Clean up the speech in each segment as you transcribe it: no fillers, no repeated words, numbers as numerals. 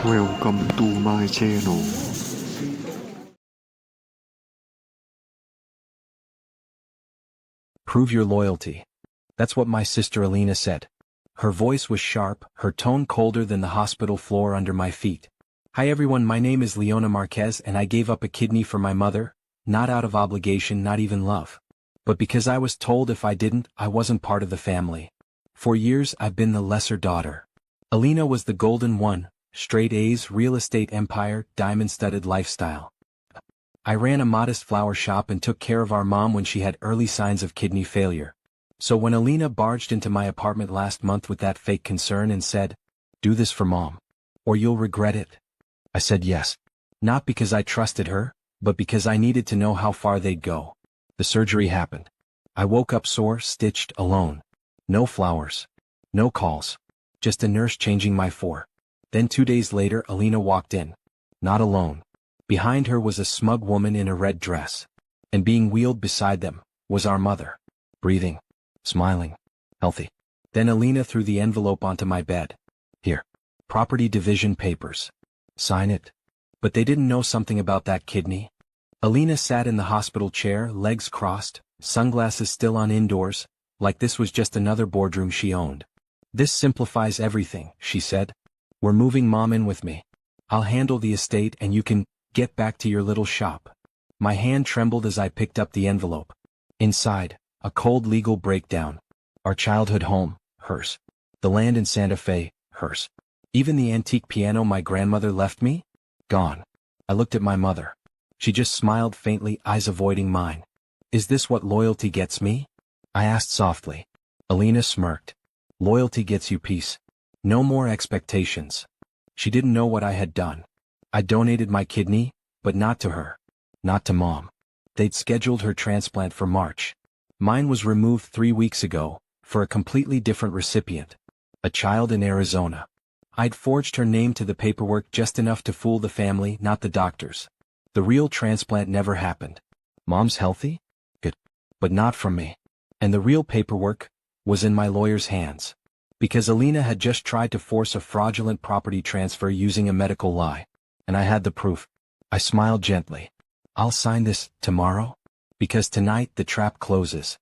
Welcome to my channel. Prove your loyalty. That's what my sister Alina said. Her voice was sharp, her tone colder than the hospital floor under my feet. Hi everyone, my name is Leona Marquez and I gave up a kidney for my mother, not out of obligation, not even love. But because I was told if I didn't, I wasn't part of the family. For years I've been the lesser daughter. Alina was the golden one, straight A's, real estate empire, diamond-studded lifestyle. I ran a modest flower shop and took care of our mom when she had early signs of kidney failure. So when Alina barged into my apartment last month with that fake concern and said, "Do this for mom, or you'll regret it," I said yes. Not because I trusted her, but because I needed to know how far they'd go. The surgery happened. I woke up sore, stitched, alone. No flowers. No calls. Just a nurse changing my four. Then 2 days later Alina walked in. Not alone. Behind her was a smug woman in a red dress. And being wheeled beside them was our mother. Breathing. Smiling. Healthy. Then Alina threw the envelope onto my bed. Here. Property division papers. Sign it. But they didn't know something about that kidney. Alina sat in the hospital chair, legs crossed, sunglasses still on indoors, like this was just another boardroom she owned. "This simplifies everything," she said. "We're moving mom in with me. I'll handle the estate and you can get back to your little shop." My hand trembled as I picked up the envelope. Inside, a cold legal breakdown. Our childhood home, hers. The land in Santa Fe, hers. Even the antique piano my grandmother left me? Gone. I looked at my mother. She just smiled faintly, eyes avoiding mine. "Is this what loyalty gets me?" I asked softly. Alina smirked. "Loyalty gets you peace. No more expectations." She didn't know what I had done. I donated my kidney, but not to her. Not to mom. They'd scheduled her transplant for March. Mine was removed 3 weeks ago, for a completely different recipient. A child in Arizona. I'd forged her name to the paperwork just enough to fool the family, not the doctors. The real transplant never happened. Mom's healthy? Good. But not from me. And the real paperwork was in my lawyer's hands. Because Alina had just tried to force a fraudulent property transfer using a medical lie. And I had the proof. I smiled gently. "I'll sign this tomorrow? Because tonight the trap closes."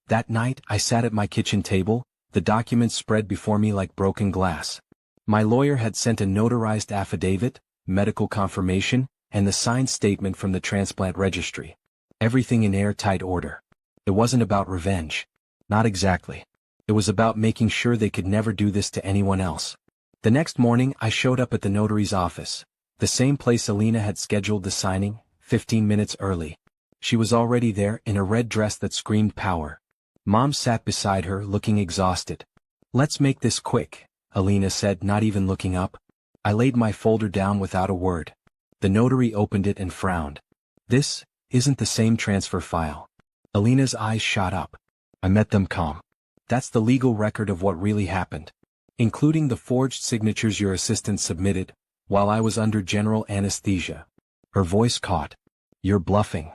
That night I sat at my kitchen table, the documents spread before me like broken glass. My lawyer had sent a notarized affidavit, medical confirmation, and the signed statement from the transplant registry. Everything in airtight order. It wasn't about revenge. Not exactly. It was about making sure they could never do this to anyone else. The next morning I showed up at the notary's office. The same place Alina had scheduled the signing, 15 minutes early. She was already there, in a red dress that screamed power. Mom sat beside her, looking exhausted. "Let's make this quick," Alina said, not even looking up. I laid my folder down without a word. The notary opened it and frowned. "This isn't the same transfer file." Alina's eyes shot up. I met them calm. "That's the legal record of what really happened. Including the forged signatures your assistant submitted, while I was under general anesthesia." Her voice caught. "You're bluffing."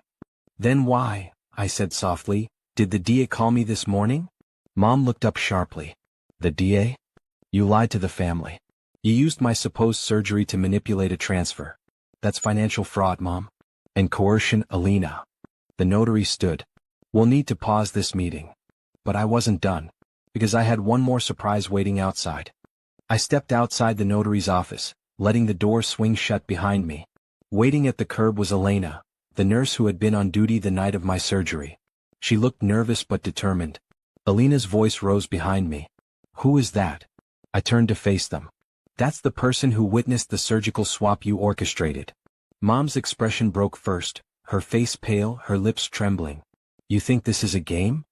"Then why," I said softly, "did the DA call me this morning?" Mom looked up sharply. "The DA? You lied to the family. You used my supposed surgery to manipulate a transfer. That's financial fraud, Mom. And coercion, Alina." The notary stood. "We'll need to pause this meeting." But I wasn't done. Because I had one more surprise waiting outside. I stepped outside the notary's office, letting the door swing shut behind me. Waiting at the curb was Elena, the nurse who had been on duty the night of my surgery. She looked nervous but determined. Alina's voice rose behind me. "Who is that?" I turned to face them. "That's the person who witnessed the surgical swap you orchestrated." Mom's expression broke first, her face pale, her lips trembling. "You think this is a game?"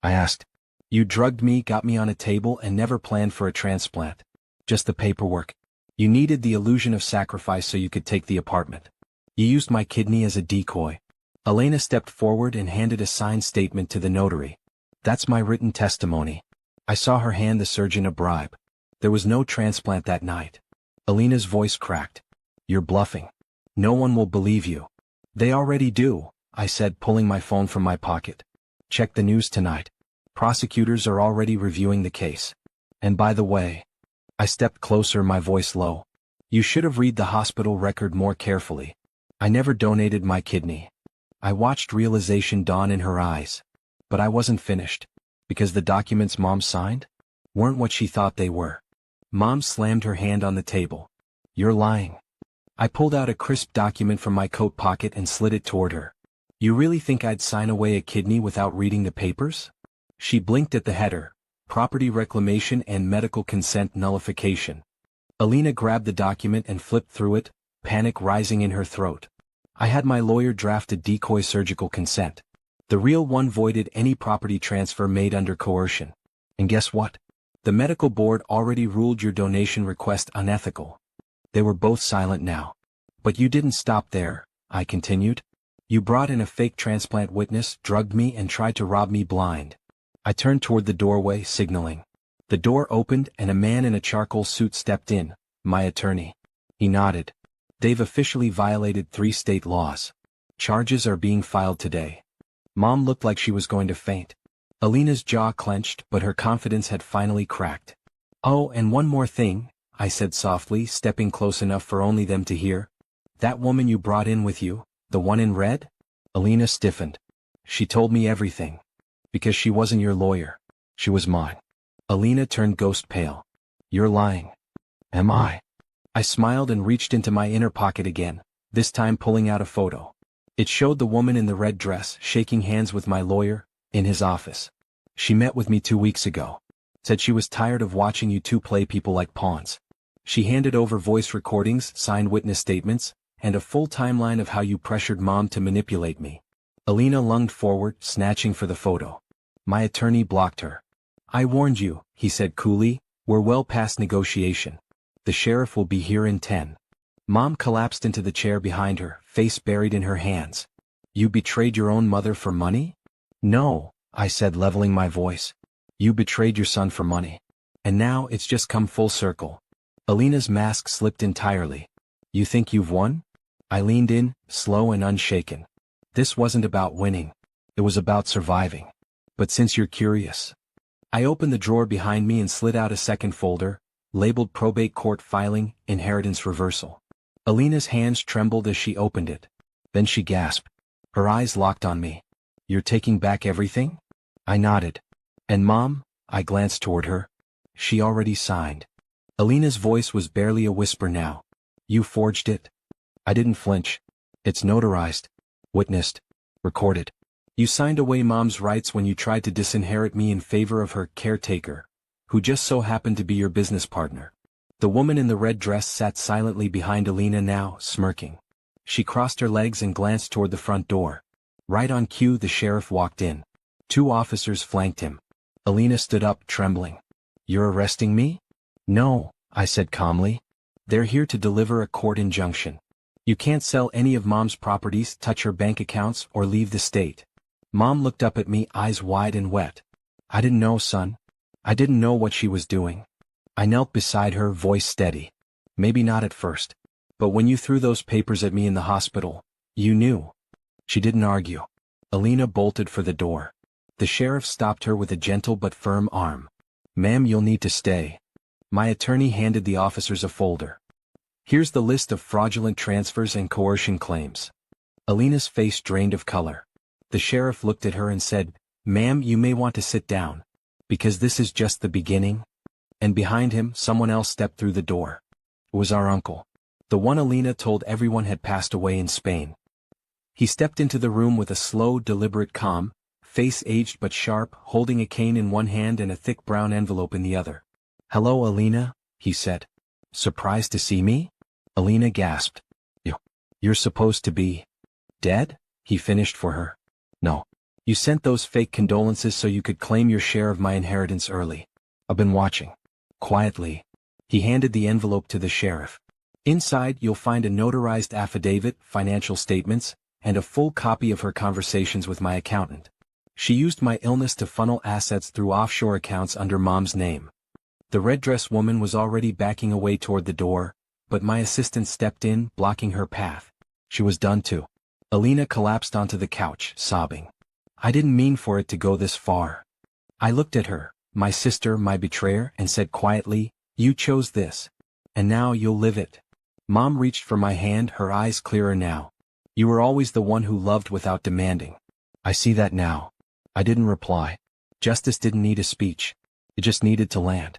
I asked. "You drugged me, got me on a table, and never planned for a transplant. Just the paperwork. You needed the illusion of sacrifice so you could take the apartment. You used my kidney as a decoy." Elena stepped forward and handed a signed statement to the notary. "That's my written testimony." I saw her hand the surgeon a bribe. There was no transplant that night. Elena's voice cracked. "You're bluffing. No one will believe you." "They already do," I said, pulling my phone from my pocket. "Check the news tonight. Prosecutors are already reviewing the case. And by the way, I stepped closer, my voice low. You should have read the hospital record more carefully. I never donated my kidney. I watched realization dawn in her eyes. But I wasn't finished. Because the documents Mom signed weren't what she thought they were. Mom slammed her hand on the table. You're lying. I pulled out a crisp document from my coat pocket and slid it toward her. You really think I'd sign away a kidney without reading the papers? She blinked at the header, Property Reclamation and Medical Consent Nullification. Alina grabbed the document and flipped through it, panic rising in her throat. I had my lawyer draft a decoy surgical consent. The real one voided any property transfer made under coercion. And guess what? The medical board already ruled your donation request unethical. They were both silent now. But you didn't stop there, I continued. You brought in a fake transplant witness, drugged me, and tried to rob me blind. I turned toward the doorway, signaling. The door opened and a man in a charcoal suit stepped in, my attorney. He nodded. They've officially violated 3 state laws. Charges are being filed today. Mom looked like she was going to faint. Alina's jaw clenched, but her confidence had finally cracked. Oh, and one more thing, I said softly, stepping close enough for only them to hear. That woman you brought in with you, the one in red? Alina stiffened. She told me everything. Because she wasn't your lawyer. She was mine. Alina turned ghost pale. You're lying. Am I? I smiled and reached into my inner pocket again, this time pulling out a photo. It showed the woman in the red dress shaking hands with my lawyer, in his office. She met with me 2 weeks ago. Said she was tired of watching you two play people like pawns. She handed over voice recordings, signed witness statements, and a full timeline of how you pressured Mom to manipulate me. Alina lunged forward, snatching for the photo. My attorney blocked her. I warned you, he said coolly, we're well past negotiation. The sheriff will be here in 10. Mom collapsed into the chair behind her, face buried in her hands. You betrayed your own mother for money? No, I said, leveling my voice. You betrayed your son for money. And now it's just come full circle. Alina's mask slipped entirely. You think you've won? I leaned in, slow and unshaken. This wasn't about winning. It was about surviving. But since you're curious. I opened the drawer behind me and slid out a second folder, labeled Probate Court Filing, Inheritance Reversal. Alina's hands trembled as she opened it. Then she gasped. Her eyes locked on me. You're taking back everything? I nodded. And Mom? I glanced toward her. She already signed. Alina's voice was barely a whisper now. You forged it? I didn't flinch. It's notarized. Witnessed. Recorded. You signed away Mom's rights when you tried to disinherit me in favor of her caretaker, who just so happened to be your business partner. The woman in the red dress sat silently behind Alina now, smirking. She crossed her legs and glanced toward the front door. Right on cue, the sheriff walked in. 2 officers flanked him. Alina stood up, trembling. You're arresting me? No, I said calmly. They're here to deliver a court injunction. You can't sell any of Mom's properties, touch her bank accounts, or leave the state. Mom looked up at me, eyes wide and wet. I didn't know, son. I didn't know what she was doing. I knelt beside her, voice steady. Maybe not at first. But when you threw those papers at me in the hospital, you knew. She didn't argue. Alina bolted for the door. The sheriff stopped her with a gentle but firm arm. Ma'am, you'll need to stay. My attorney handed the officers a folder. Here's the list of fraudulent transfers and coercion claims. Alina's face drained of color. The sheriff looked at her and said, Ma'am, you may want to sit down. Because this is just the beginning. And behind him, someone else stepped through the door. It was our uncle. The one Alina told everyone had passed away in Spain. He stepped into the room with a slow, deliberate calm, face aged but sharp, holding a cane in one hand and a thick brown envelope in the other. Hello, Alina, he said. Surprised to see me? Alina gasped. You're supposed to be dead? He finished for her. No. You sent those fake condolences so you could claim your share of my inheritance early. I've been watching. Quietly. He handed the envelope to the sheriff. Inside you'll find a notarized affidavit, financial statements, and a full copy of her conversations with my accountant. She used my illness to funnel assets through offshore accounts under Mom's name. The red dress woman was already backing away toward the door, but my assistant stepped in, blocking her path. She was done too. Alina collapsed onto the couch, sobbing. I didn't mean for it to go this far. I looked at her, my sister, my betrayer, and said quietly, You chose this. And now you'll live it. Mom reached for my hand, her eyes clearer now. You were always the one who loved without demanding. I see that now. I didn't reply. Justice didn't need a speech. It just needed to land.